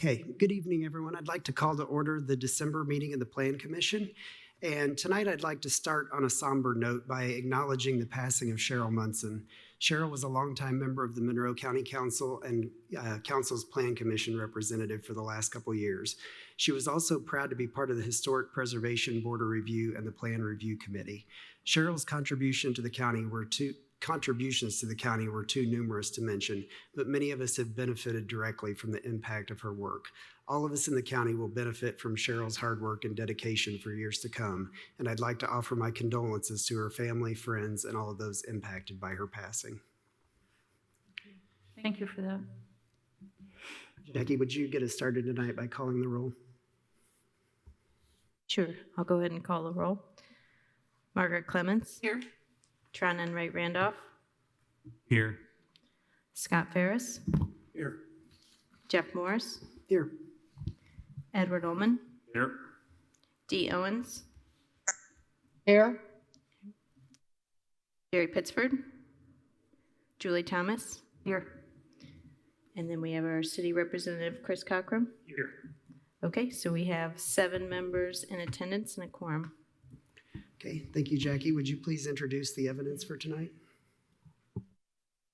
Okay, good evening, everyone. I'd like to call to order the December meeting of the Plan Commission. And tonight I'd like to start on a somber note by acknowledging the passing of Cheryl Munson. Cheryl was a longtime member of the Monroe County Council and Council's Plan Commission representative for the last couple years. She was also proud to be part of the Historic Preservation Board of Review and the Plan Review Committee. Cheryl's contributions to the county were too numerous to mention, but many of us have benefited directly from the impact of her work. All of us in the county will benefit from Cheryl's hard work and dedication for years to come, and I'd like to offer my condolences to her family, friends, and all of those impacted by her passing. Thank you for that. Jackie, would you get us started tonight by calling the roll? Sure, I'll go ahead and call the roll. Margaret Clemens. Here. Tronan Wright Randolph. Here. Scott Ferris. Here. Jeff Morris. Here. Edward Ullman. Here. Dee Owens. Here. Jerry Pittsford. Julie Thomas. Here. And then we have our city representative, Chris Cockrum. Here. Okay, so we have 7 members in attendance and a quorum. Okay, thank you, Jackie. Would you please introduce the evidence for tonight?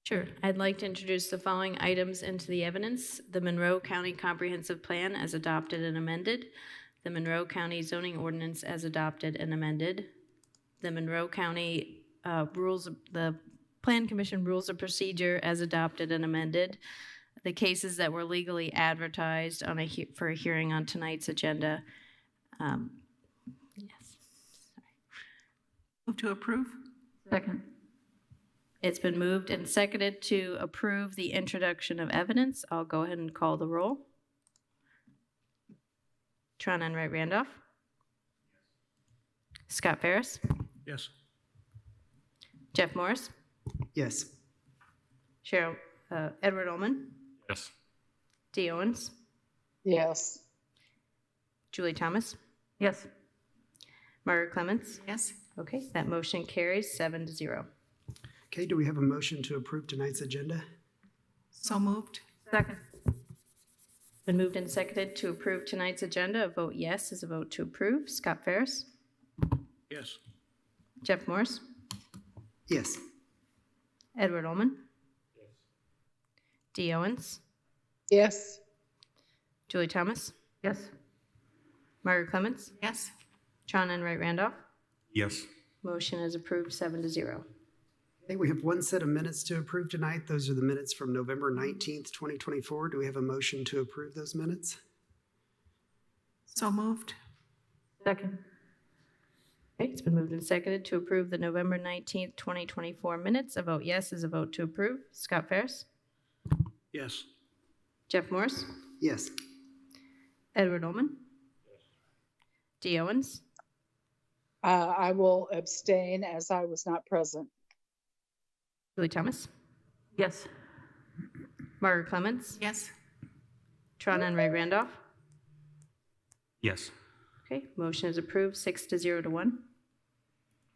Sure. I'd like to introduce the following items into the evidence: the Monroe County Comprehensive Plan as adopted and amended, the Monroe County Zoning Ordinance as adopted and amended, the Monroe County the Plan Commission Rules of Procedure as adopted and amended, the cases that were legally advertised on for a hearing on tonight's agenda. Move to approve. Second. It's been moved and seconded to approve the introduction of evidence. I'll go ahead and call the roll. Tronan Wright Randolph. Scott Ferris. Yes. Jeff Morris. Yes. Edward Ullman. Yes. Dee Owens. Yes. Julie Thomas. Yes. Margaret Clemens. Yes. Okay, that motion carries 7-0. Okay, do we have a motion to approve tonight's agenda? So moved. Second. Been moved and seconded to approve tonight's agenda. A vote yes is a vote to approve. Scott Ferris. Yes. Jeff Morris. Yes. Edward Ullman. Yes. Dee Owens. Yes. Julie Thomas. Yes. Margaret Clemens. Yes. Tronan Wright Randolph. Yes. Motion is approved 7-0. Okay, we have one set of minutes to approve tonight. Those are the minutes from November 19th, 2024. Do we have a motion to approve those minutes? So moved. Second. Okay, it's been moved and seconded to approve the November 19th, 2024 minutes. A vote yes is a vote to approve. Scott Ferris. Yes. Jeff Morris. Yes. Edward Ullman. Yes. Dee Owens. I will abstain as I was not present. Julie Thomas. Yes. Margaret Clemens. Yes. Tronan Wright Randolph. Yes. Okay, motion is approved 6-0 to 1.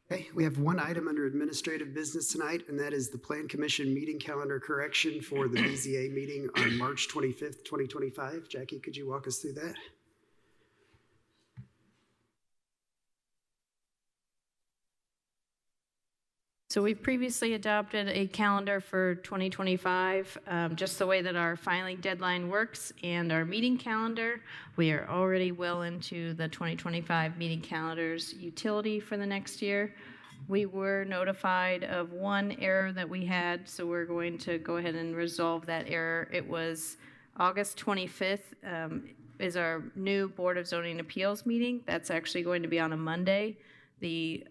Okay, we have one item under administrative business tonight, and that is the Plan Commission meeting calendar correction for the BZA meeting on March 25th, 2025. Jackie, could you walk us through that? So we've previously adopted a calendar for 2025, just the way that our filing deadline works and our meeting calendar. We are already well into the 2025 meeting calendar's utility for the next year. We were notified of one error that we had, so we're going to go ahead and resolve that error. It was August 25th is our new Board of Zoning Appeals meeting. That's actually going to be on a Monday. The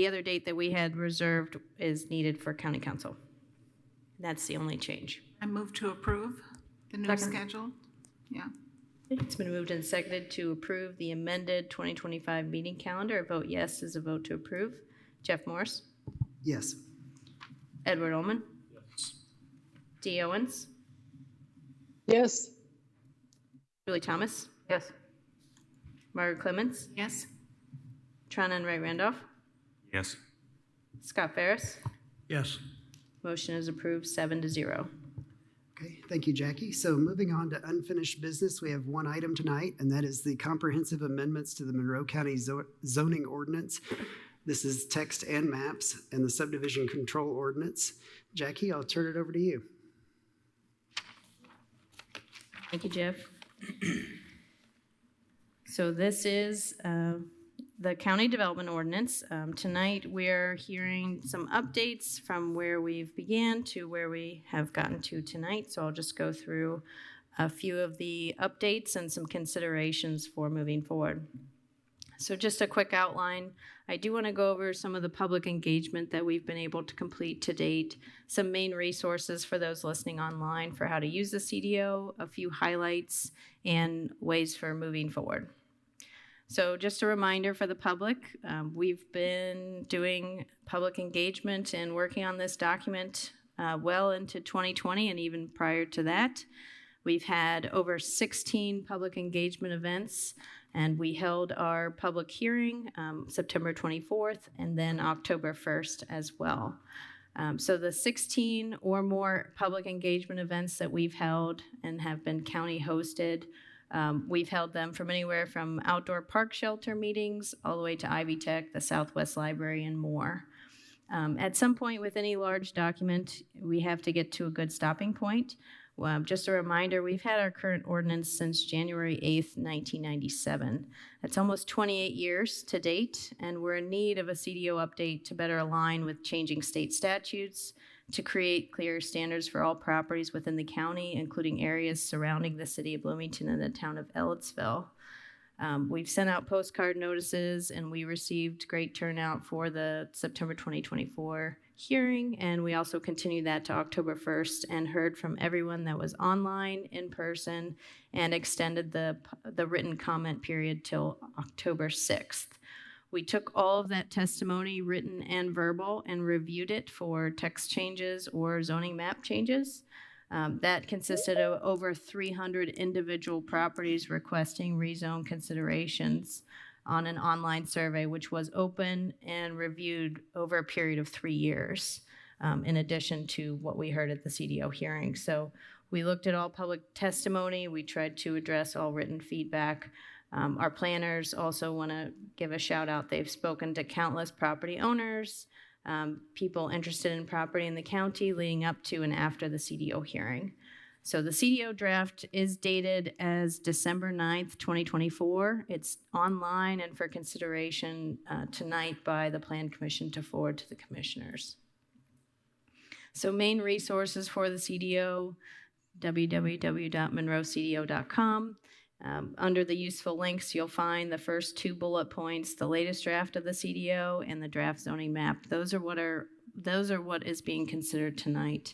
other date that we had reserved is needed for County Council. That's the only change. I move to approve the new schedule. Yeah. It's been moved and seconded to approve the amended 2025 meeting calendar. A vote yes is a vote to approve. Jeff Morris. Yes. Edward Ullman. Yes. Dee Owens. Yes. Julie Thomas. Yes. Margaret Clemens. Yes. Tronan Wright Randolph. Yes. Scott Ferris. Yes. Motion is approved 7-0. Okay, thank you, Jackie. So moving on to unfinished business, we have one item tonight, and that is the comprehensive amendments to the Monroe County zoning ordinance. This is text and maps and the subdivision control ordinance. Jackie, I'll turn it over to you. Thank you, Jeff. So this is the county development ordinance. Tonight, we're hearing some updates from where we've began to where we have gotten to tonight. So I'll just go through a few of the updates and some considerations for moving forward. So just a quick outline. I do want to go over some of the public engagement that we've been able to complete to date, some main resources for those listening online for how to use the CDO, a few highlights, and ways for moving forward. So just a reminder for the public, we've been doing public engagement and working on this document well into 2020 and even prior to that. We've had over 16 public engagement events, and we held our public hearing September 24th and then October 1st as well. So the 16 or more public engagement events that we've held and have been county hosted, we've held them from anywhere from outdoor park shelter meetings all the way to Ivy Tech, the Southwest Library, and more. At some point with any large document, we have to get to a good stopping point. Just a reminder, we've had our current ordinance since January 8th, 1997. That's almost 28 years to date, and we're in need of a CDO update to better align with changing state statutes, to create clear standards for all properties within the county, including areas surrounding the city of Bloomington and the town of Ellettsville. We've sent out postcard notices, and we received great turnout for the September 2024 hearing, and we also continued that to October 1st and heard from everyone that was online, in person, and extended the written comment period till October 6th. We took all of that testimony, written and verbal, and reviewed it for text changes or zoning map changes. That consisted of over 300 individual properties requesting rezone considerations on an online survey, which was open and reviewed over a period of 3 years, in addition to what we heard at the CDO hearing. So we looked at all public testimony. We tried to address all written feedback. Our planners also want to give a shout out. They've spoken to countless property owners, people interested in property in the county leading up to and after the CDO hearing. So the CDO draft is dated as December 9th, 2024. It's online and for consideration tonight by the Plan Commission to forward to the commissioners. So main resources for the CDO, www.monroecdo.com. Under the useful links, you'll find the first 2 bullet points, the latest draft of the CDO and the draft zoning map. Those are what is being considered tonight.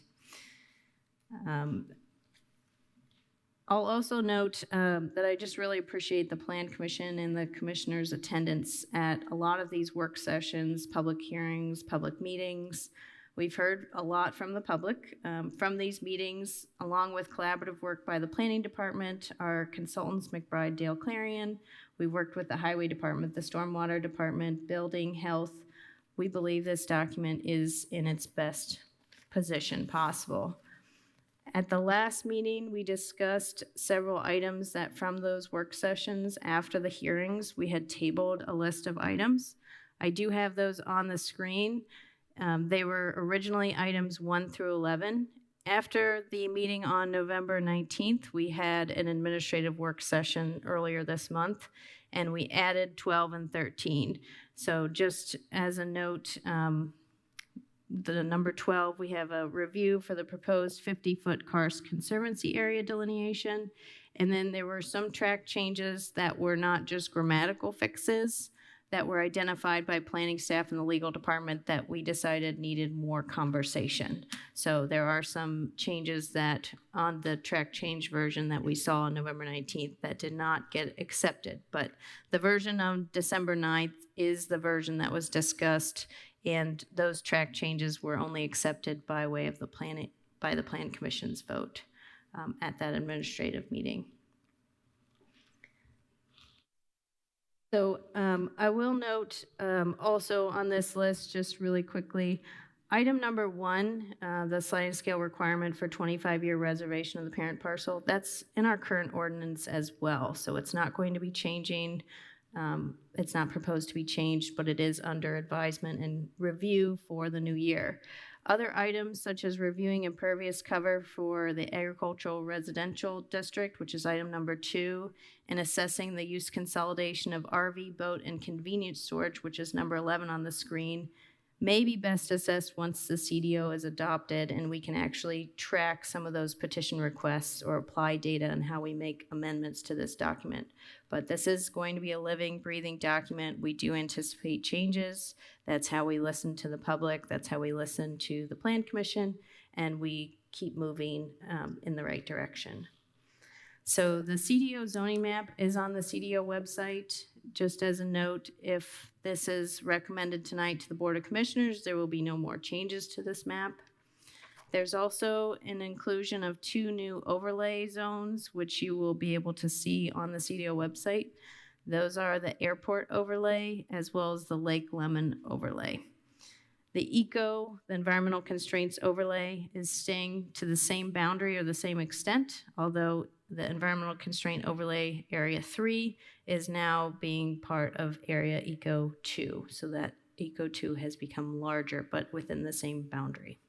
I'll also note that I just really appreciate the Plan Commission and the commissioners' attendance at a lot of these work sessions, public hearings, public meetings. We've heard a lot from the public from these meetings, along with collaborative work by the Planning Department, our consultants, McBride, Dale Clarion. We worked with the Highway Department, the Stormwater Department, Building, Health. We believe this document is in its best position possible. At the last meeting, we discussed several items that from those work sessions after the hearings, we had tabled a list of items. I do have those on the screen. They were originally items 1 through 11. After the meeting on November 19th, we had an administrative work session earlier this month, and we added 12 and 13. So just as a note, the number 12, we have a review for the proposed 50-foot Karst Conservancy area delineation. And then there were some track changes that were not just grammatical fixes that were identified by planning staff and the legal department that we decided needed more conversation. So there are some changes that on the track change version that we saw on November 19th that did not get accepted. But the version on December 9th is the version that was discussed, and those track changes were only accepted by way of the Plan Commission's vote at that administrative meeting. So I will note also on this list, just really quickly, Item number 1, the sliding scale requirement for 25-year reservation of the parent parcel, that's in our current ordinance as well. So it's not going to be changing. It's not proposed to be changed, but it is under advisement and review for the new year. Other items such as reviewing impervious cover for the agricultural residential district, which is item number 2, and assessing the use consolidation of RV, boat, and convenience storage, which is number 11 on the screen, may be best assessed once the CDO is adopted and we can actually track some of those petition requests or apply data on how we make amendments to this document. But this is going to be a living, breathing document. We do anticipate changes. That's how we listen to the public. That's how we listen to the Plan Commission, and we keep moving in the right direction. So the CDO zoning map is on the CDO website. Just as a note, if this is recommended tonight to the Board of Commissioners, there will be no more changes to this map. There's also an inclusion of 2 new overlay zones, which you will be able to see on the CDO website. Those are the airport overlay as well as the Lake Lemon overlay. The environmental constraints overlay, is staying to the same boundary or the same extent, although the environmental constraint overlay area 3 is now being part of area eco 2. So that eco 2 has become larger, but within the same boundary.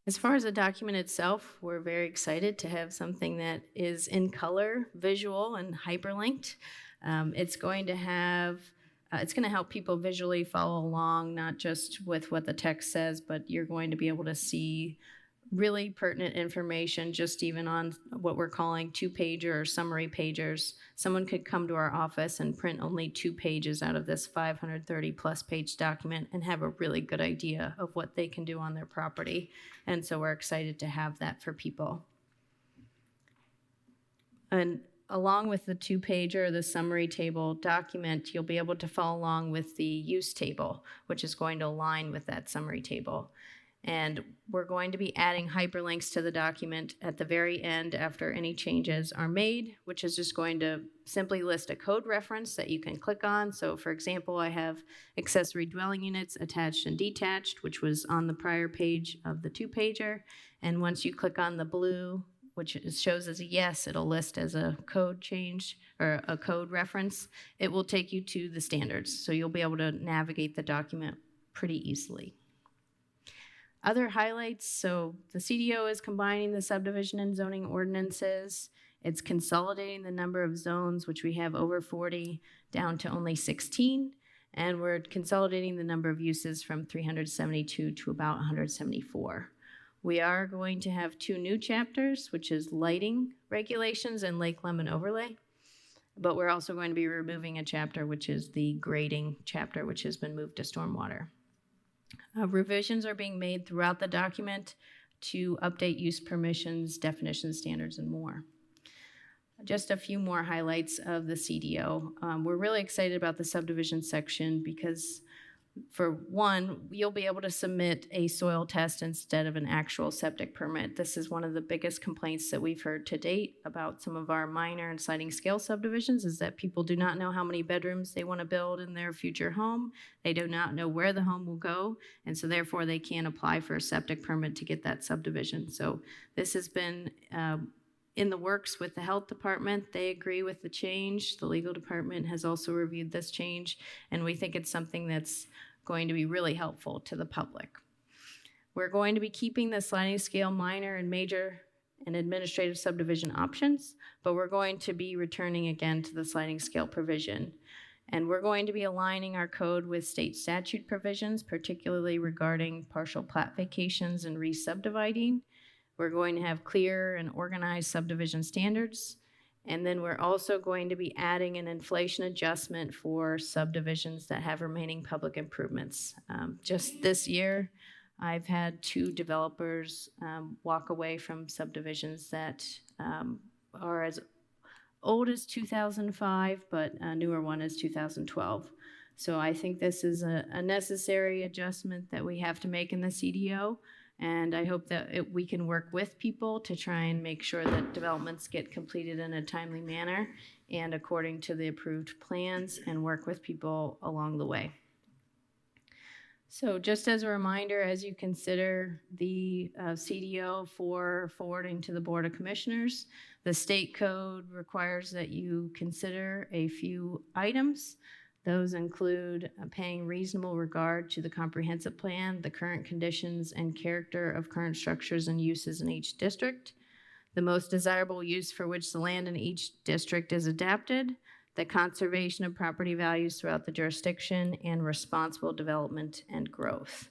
As far as the document itself, we're very excited to have something that is in color, visual, and hyperlinked. It's going to help people visually follow along, not just with what the text says, but you're going to be able to see really pertinent information just even on what we're calling 2-pager or summary pagers. Someone could come to our office and print only 2 pages out of this 530 plus page document and have a really good idea of what they can do on their property. And so we're excited to have that for people. And along with the 2-pager, the summary table document, you'll be able to follow along with the use table, which is going to align with that summary table. And we're going to be adding hyperlinks to the document at the very end after any changes are made, which is just going to simply list a code reference that you can click on. So for example, I have accessory dwelling units attached and detached, which was on the prior page of the 2-pager. And once you click on the blue, which shows as a yes, it'll list as a code change or a code reference. It will take you to the standards. So you'll be able to navigate the document pretty easily. Other highlights, so the CDO is combining the subdivision and zoning ordinances. It's consolidating the number of zones, which we have over 40, down to only 16. And we're consolidating the number of uses from 372 to about 174. We are going to have 2 new chapters, which is lighting regulations and Lake Lemon overlay. But we're also going to be removing a chapter, which is the grading chapter, which has been moved to stormwater. Revisions are being made throughout the document to update use permissions, definition standards, and more. Just a few more highlights of the CDO. We're really excited about the subdivision section because, for one, you'll be able to submit a soil test instead of an actual septic permit. This is one of the biggest complaints that we've heard to date about some of our minor and sliding scale subdivisions, is that people do not know how many bedrooms they want to build in their future home. They do not know where the home will go, and so therefore they can't apply for a septic permit to get that subdivision. So this has been in the works with the health department. They agree with the change. The legal department has also reviewed this change, and we think it's something that's going to be really helpful to the public. We're going to be keeping the sliding scale minor and major and administrative subdivision options, but we're going to be returning again to the sliding scale provision. And we're going to be aligning our code with state statute provisions, particularly regarding partial plat vacations and re-subdividing. We're going to have clear and organized subdivision standards. And then we're also going to be adding an inflation adjustment for subdivisions that have remaining public improvements. Just this year, I've had 2 developers walk away from subdivisions that are as old as 2005, but a newer one is 2012. So I think this is a necessary adjustment that we have to make in the CDO. And I hope that we can work with people to try and make sure that developments get completed in a timely manner and according to the approved plans, and work with people along the way. So just as a reminder, as you consider the CDO for forwarding to the Board of Commissioners, the state code requires that you consider a few items. Those include paying reasonable regard to the comprehensive plan, the current conditions and character of current structures and uses in each district, the most desirable use for which the land in each district is adapted, the conservation of property values throughout the jurisdiction, and responsible development and growth.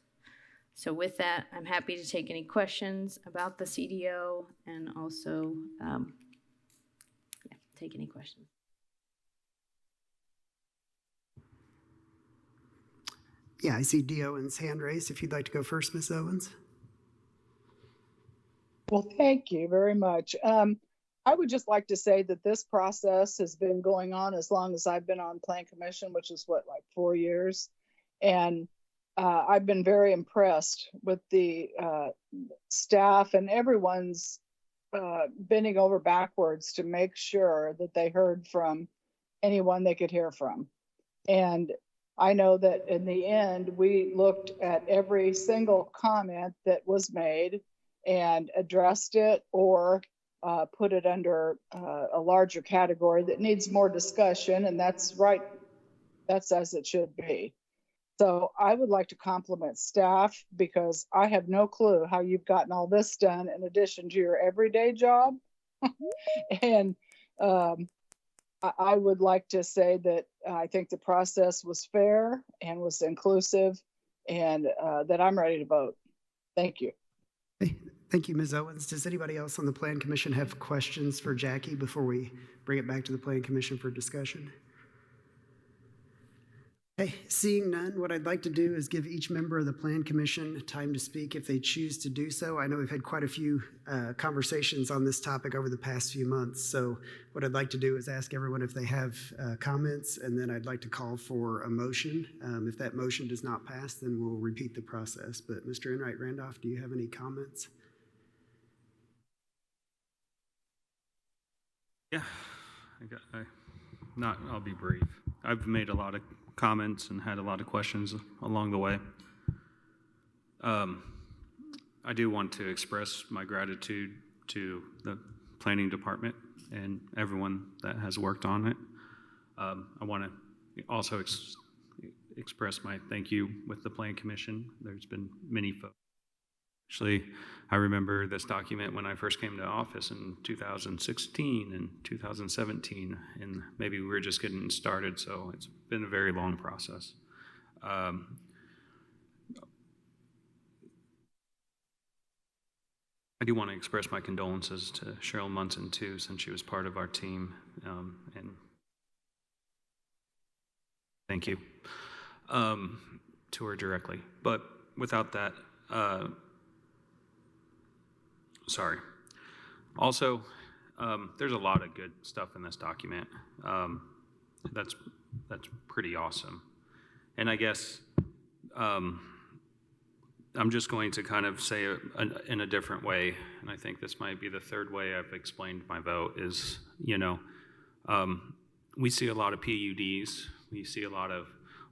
So with that, I'm happy to take any questions about the CDO and also take any questions. Yeah, I see Dee Owens' hand raised. If you'd like to go first, Ms. Owens. Well, thank you very much. I would just like to say that this process has been going on as long as I've been on Plan Commission, which is what, like 4 years. And I've been very impressed with the staff and everyone's bending over backwards to make sure that they heard from anyone they could hear from. And I know that in the end, we looked at every single comment that was made and addressed it or put it under a larger category that needs more discussion, and that's right. That's as it should be. So I would like to compliment staff because I have no clue how you've gotten all this done in addition to your everyday job. And I would like to say that I think the process was fair and was inclusive, and that I'm ready to vote. Thank you. Hey, thank you, Ms. Owens. Does anybody else on the Plan Commission have questions for Jackie before we bring it back to the Plan Commission for discussion? Okay, seeing none, what I'd like to do is give each member of the Plan Commission time to speak if they choose to do so. I know we've had quite a few conversations on this topic over the past few months, so what I'd like to do is ask everyone if they have comments, and then I'd like to call for a motion. If that motion does not pass, then we'll repeat the process. But Mr. Enright Randolph, do you have any comments? Yeah, I'll be brief. I've made a lot of comments and had a lot of questions along the way. I do want to express my gratitude to the planning department and everyone that has worked on it. I want to also express my thank you with the Plan Commission. There's been many folks. Actually, I remember this document when I first came to office in 2016 and 2017, and maybe we were just getting started, so it's been a very long process. I do want to express my condolences to Cheryl Munson, too, since she was part of our team, and thank you to her directly. But without that, sorry. Also, there's a lot of good stuff in this document. That's pretty awesome. And I guess I'm just going to kind of say it in a different way, and I think this might be the third way I've explained my vote is, we see a lot of PUDs, we see a lot of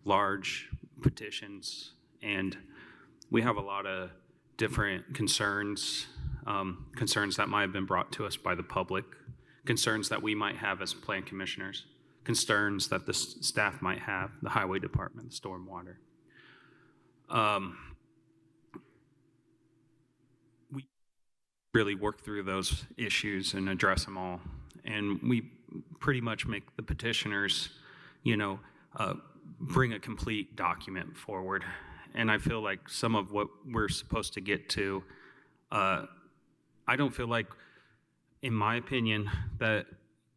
large petitions, and we have a lot of different concerns that might have been brought to us by the public, concerns that we might have as plan commissioners, concerns that the staff might have, the highway department, the stormwater. We really work through those issues and address them all, and we pretty much make the petitioners, bring a complete document forward. And I feel like some of what we're supposed to get to, I don't feel like, in my opinion, that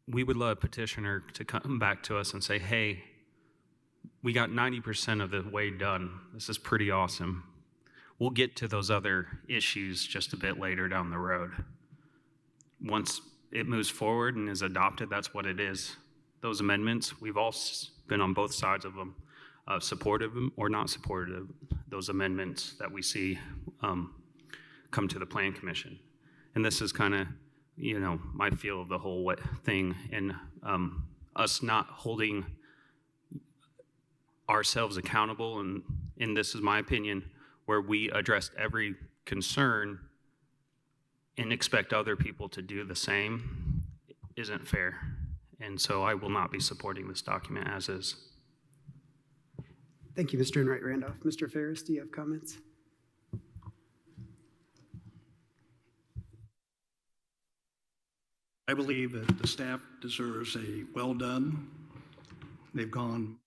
we would let a petitioner to come back to us and say, hey, we got 90% of the way done. This is pretty awesome. We'll get to those other issues just a bit later down the road. Once it moves forward and is adopted, that's what it is. Those amendments, we've all been on both sides of them, supportive or not supportive, those amendments that we see come to the Plan Commission. And this is kind of, my feel of the whole thing, and us not holding ourselves accountable and this is my opinion, where we addressed every concern and expect other people to do the same isn't fair. And so I will not be supporting this document as is. Thank you, Mr. Enright Randolph. Mr. Ferris, do you have comments? I believe that the staff deserves a well done. They've gone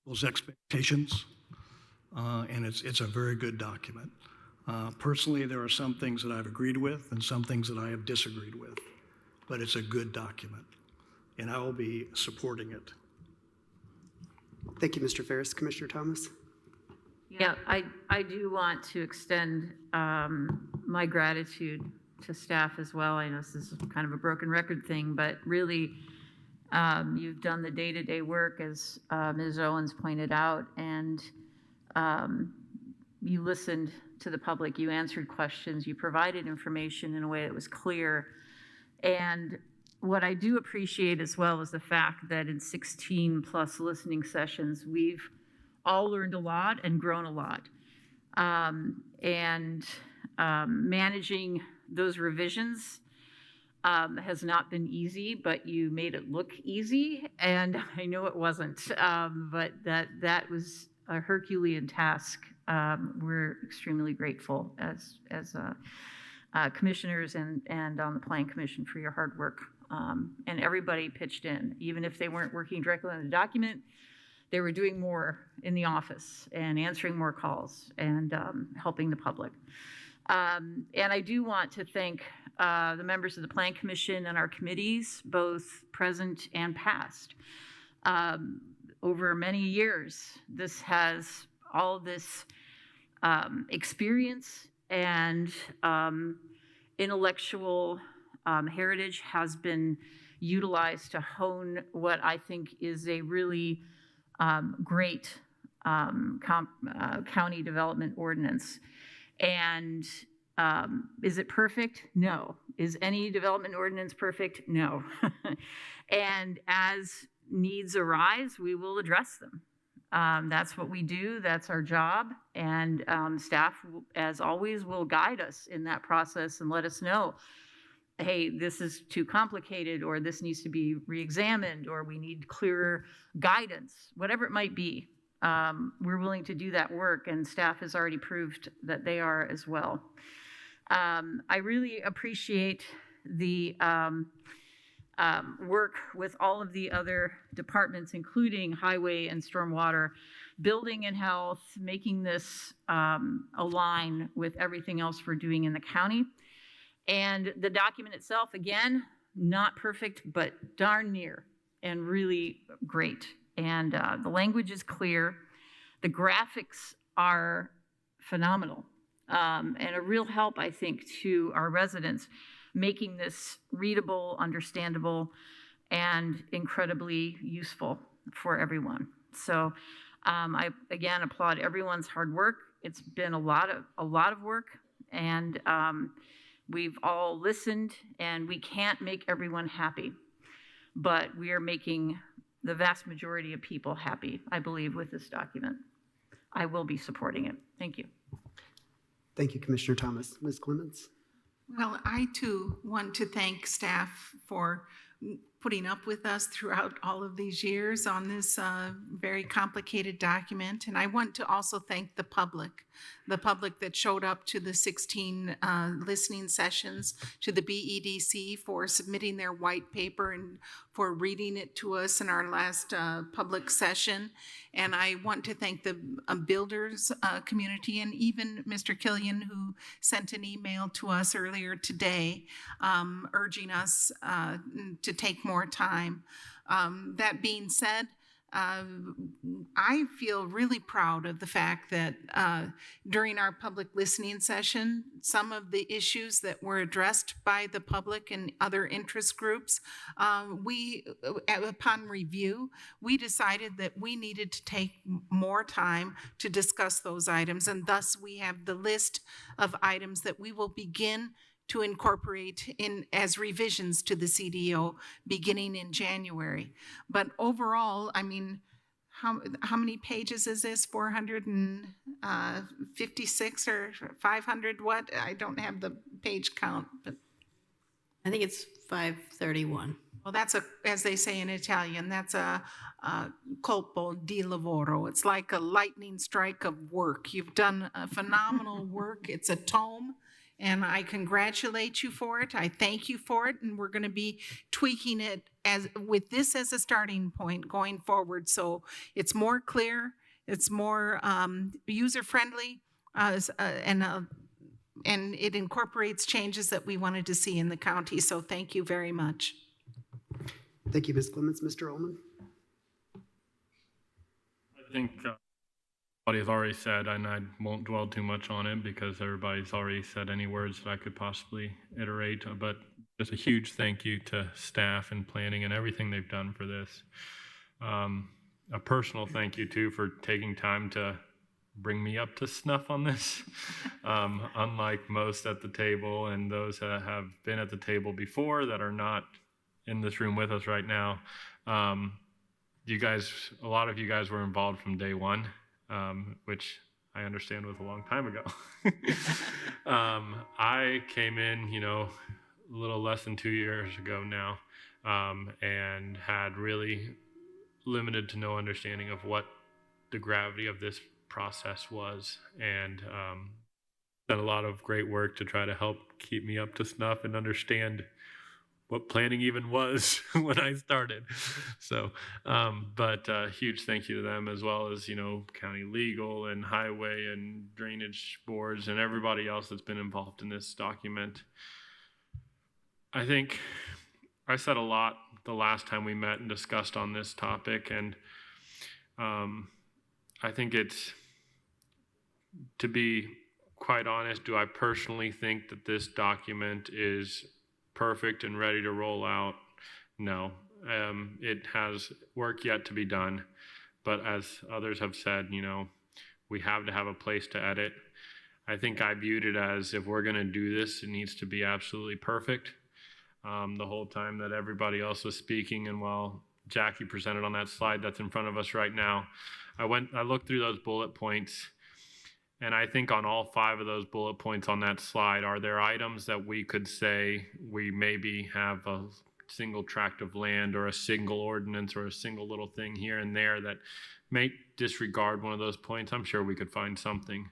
those expectations, and it's a very good document. Personally, there are some things that I've agreed with and some things that I have disagreed with, but it's a good document, and I will be supporting it. Thank you, Mr. Ferris. Commissioner Thomas? Yeah, I do want to extend my gratitude to staff as well. I know this is kind of a broken record thing, but really you've done the day-to-day work, as Ms. Owens pointed out, and you listened to the public, you answered questions, you provided information in a way that was clear. And what I do appreciate as well is the fact that in 16 plus listening sessions, we've all learned a lot and grown a lot. Managing those revisions has not been easy, but you made it look easy, and I know it wasn't, but that was a Herculean task. We're extremely grateful as commissioners and on the Planning Commission for your hard work. And everybody pitched in, even if they weren't working directly on the document, they were doing more in the office and answering more calls and helping the public. And I do want to thank the members of the Planning Commission and our committees, both present and past. Over many years, this has all this experience and intellectual heritage has been utilized to hone what I think is a really great county development ordinance. And is it perfect? No. Is any development ordinance perfect? No. And as needs arise, we will address them. That's what we do. That's our job. And staff, as always, will guide us in that process and let us know, hey, this is too complicated, or this needs to be re-examined, or we need clearer guidance, whatever it might be. We're willing to do that work, and staff has already proved that they are as well. I really appreciate the work with all of the other departments, including highway and stormwater, building and health, making this align with everything else we're doing in the county. And the document itself, again, not perfect, but darn near and really great. And the language is clear. The graphics are phenomenal and a real help, I think, to our residents, making this readable, understandable, and incredibly useful for everyone. So I, again, applaud everyone's hard work. It's been a lot of work, and we've all listened, and we can't make everyone happy, but we are making the vast majority of people happy, I believe, with this document. I will be supporting it. Thank you. Thank you, Commissioner Thomas. Ms. Clements? Well, I too want to thank staff for putting up with us throughout all of these years on this very complicated document. And I want to also thank the public that showed up to the 16 listening sessions, to the BEDC for submitting their white paper and for reading it to us in our last public session. And I want to thank the builders community, and even Mr. Killian, who sent an email to us earlier today urging us to take more time. That being said, I feel really proud of the fact that during our public listening session, some of the issues that were addressed by the public and other interest groups, upon review, we decided that we needed to take more time to discuss those items, and thus we have the list of items that we will begin to incorporate in as revisions to the CDO beginning in January. But overall, I mean, how many pages is this? 456 or 500 what? I don't have the page count, but I think it's 531. well, that's a, as they say in Italian, that's a colpo di lavoro. It's like a lightning strike of work. You've done a phenomenal work. It's a tome, and I congratulate you for it. I thank you for it, and we're going to be tweaking it as with this as a starting point going forward. So it's more clear, it's more user friendly, and it incorporates changes that we wanted to see in the county. So thank you very much. Thank you, Ms. Clements. Mr. Ullman? I think everybody has already said, and I won't dwell too much on it because everybody's already said any words that I could possibly iterate, but just a huge thank you to staff and planning and everything they've done for this. A personal thank you too for taking time to bring me up to snuff on this. Unlike most at the table and those that have been at the table before that are not in this room with us right now, you guys, a lot of you guys were involved from day one, which I understand was a long time ago. I came in, a little less than 2 years ago now, and had really limited to no understanding of what the gravity of this process was, and done a lot of great work to try to help keep me up to snuff and understand what planning even was when I started. So, but huge thank you to them, as well as, county legal and highway and drainage boards and everybody else that's been involved in this document. I think I said a lot the last time we met and discussed on this topic, and I think it's, to be quite honest, do I personally think that this document is perfect and ready to roll out? No. It has work yet to be done, but as others have said, we have to have a place to edit. I think I viewed it as, if we're going to do this, it needs to be absolutely perfect. The whole time that everybody else was speaking, and while Jackie presented on that slide that's in front of us right now, I looked through those bullet points, and I think on all 5 of those bullet points on that slide, are there items that we could say we maybe have a single tract of land or a single ordinance or a single little thing here and there that may disregard one of those points? I'm sure we could find something,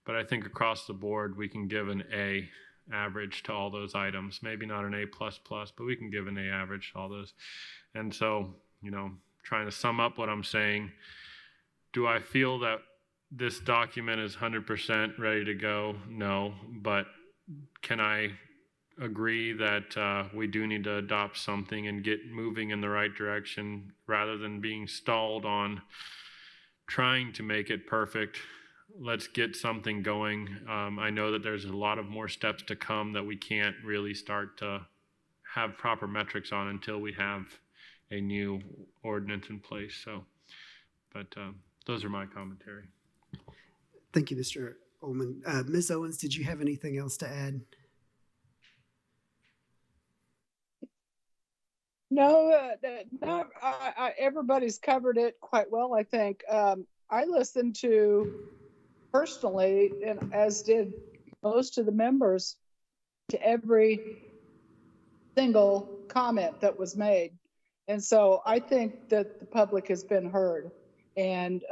but I think across the board we can give an A average to all those items. Maybe not an A++, but we can give an A average to all those. And so, trying to sum up what I'm saying, do I feel that this document is 100% ready to go? No, but can I agree that we do need to adopt something and get moving in the right direction rather than being stalled on trying to make it perfect? Let's get something going. I know that there's a lot of more steps to come that we can't really start to have proper metrics on until we have a new ordinance in place. So, but those are my commentary. Thank you, Mr. Ullman. Ms. Owens, did you have anything else to add? No, everybody's covered it quite well, I think. I listened to, personally, and as did most of the members, to every single comment that was made. And so I think that the public has been heard, and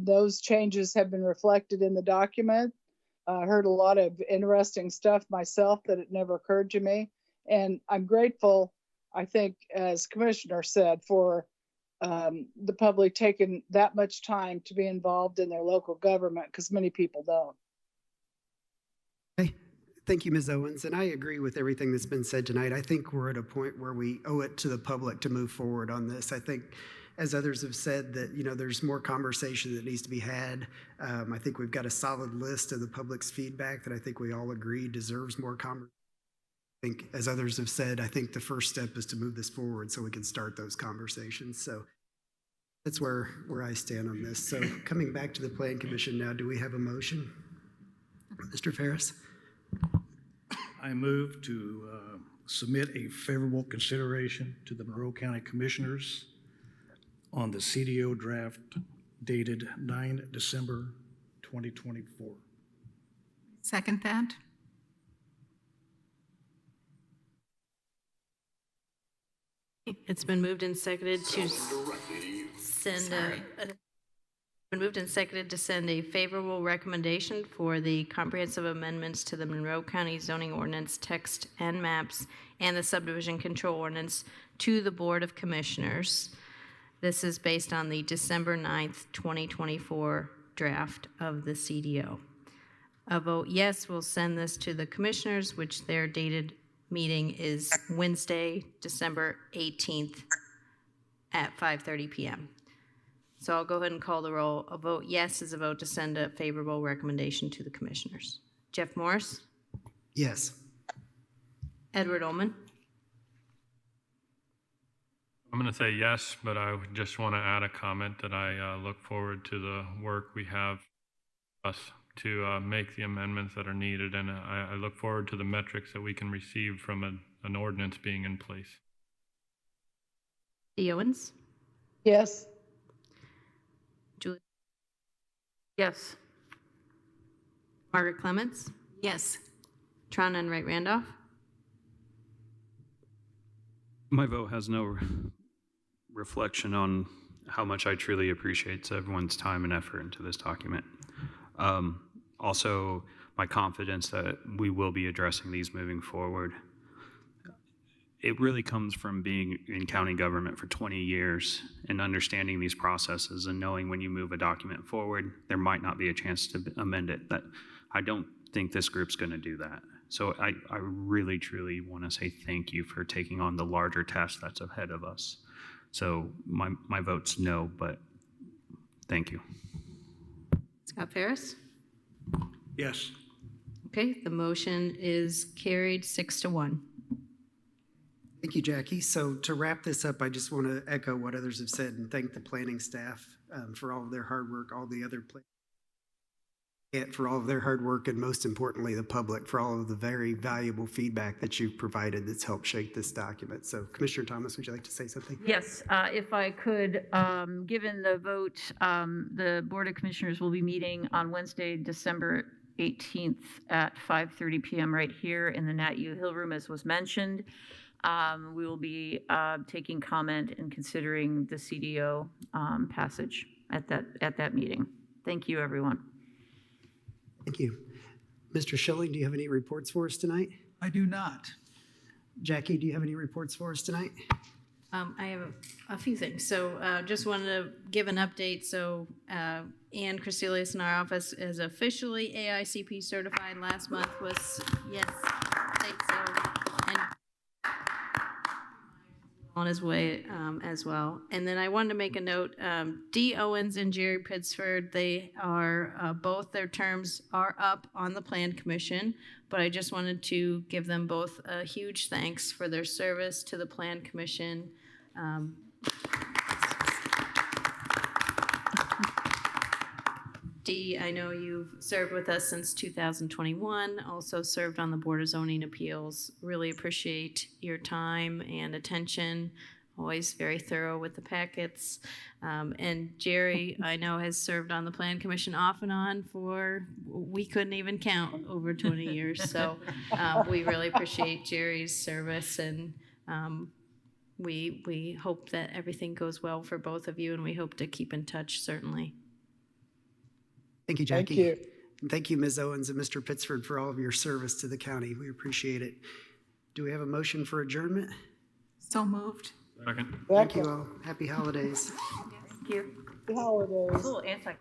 those changes have been reflected in the document. I heard a lot of interesting stuff myself that it never occurred to me. And I'm grateful, I think, as Commissioner said, for the public taking that much time to be involved in their local government, because many people don't. Okay. Thank you, Ms. Owens. And I agree with everything that's been said tonight. I think we're at a point where we owe it to the public to move forward on this. I think, as others have said, that there's more conversation that needs to be had. I think we've got a solid list of the public's feedback that I think we all agree deserves more conversation. I think, as others have said, I think the first step is to move this forward so we can start those conversations. So that's where I stand on this. So coming back to the Plan Commission now, do we have a motion? Mr. Ferris? I move to submit a favorable consideration to the Monroe County Commissioners on the CDO draft dated 9 December 2024. Second that? It's been moved and seconded to send been moved and seconded to send a favorable recommendation for the comprehensive amendments to the Monroe County zoning ordinance text and maps and the subdivision control ordinance to the Board of Commissioners. This is based on the December 9th, 2024 draft of the CDO. A vote yes will send this to the commissioners, which their dated meeting is Wednesday, December 18th at 5:30 p.m. So I'll go ahead and call the roll. A vote yes is a vote to send a favorable recommendation to the commissioners. Jeff Morris, Yes. Edward Ullman, I'm going to say yes, but I would just want to add a comment that I look forward to the work we have us to make the amendments that are needed, and I look forward to the metrics that we can receive from an ordinance being in place. Dee Owens, Yes. Julie, Yes. Margaret Clements, Yes. Tron Enright Randolph, My vote has no reflection on how much I truly appreciate everyone's time and effort into this document. Also, my confidence that we will be addressing these moving forward. It really comes from being in county government for 20 years and understanding these processes and knowing when you move a document forward, there might not be a chance to amend it. That I don't think this group's going to do that. So I really, truly want to say thank you for taking on the larger task that's ahead of us. So my vote's no, but thank you. Scott Ferris. Yes. Okay, the motion is carried 6-1. Thank you, Jackie. So to wrap this up, I just want to echo what others have said and thank the planning staff for all of their hard work, all the other for all of their hard work, and most importantly, the public for all of the very valuable feedback that you've provided that's helped shape this document. So Commissioner Thomas, would you like to say something? Yes, if I could, given the vote, the Board of Commissioners will be meeting on Wednesday, December 18th at 5:30 p.m. right here in the Nat U Hill Room, as was mentioned. We will be taking comment and considering the CDO passage at that meeting. Thank you, everyone. Thank you. Mr. Schilling, do you have any reports for us tonight? I do not. Jackie, do you have any reports for us tonight? I have a few things. So just wanted to give an update. So Ann Christelius in our office is officially AICP certified. Last month was, yes, thanks. And on his way as well. And then I wanted to make a note, Dee Owens and Jerry Pittsford, they are, both their terms are up on the Plan Commission, but I just wanted to give them both a huge thanks for their service to the Plan Commission. Dee, I know you've served with us since 2021, also served on the Board of Zoning Appeals. Really appreciate your time and attention, always very thorough with the packets. And Jerry, I know, has served on the Plan Commission off and on for, we couldn't even count, over 20 years. So we really appreciate Jerry's service, and we hope that everything goes well for both of you, and we hope to keep in touch, certainly. Thank you, Jackie. Thank you. And thank you, Ms. Owens and Mr. Pittsford, for all of your service to the county. We appreciate it. Do we have a motion for adjournment? So moved. Second. Thank you all. Happy holidays. Thank you. Happy holidays. A little anti-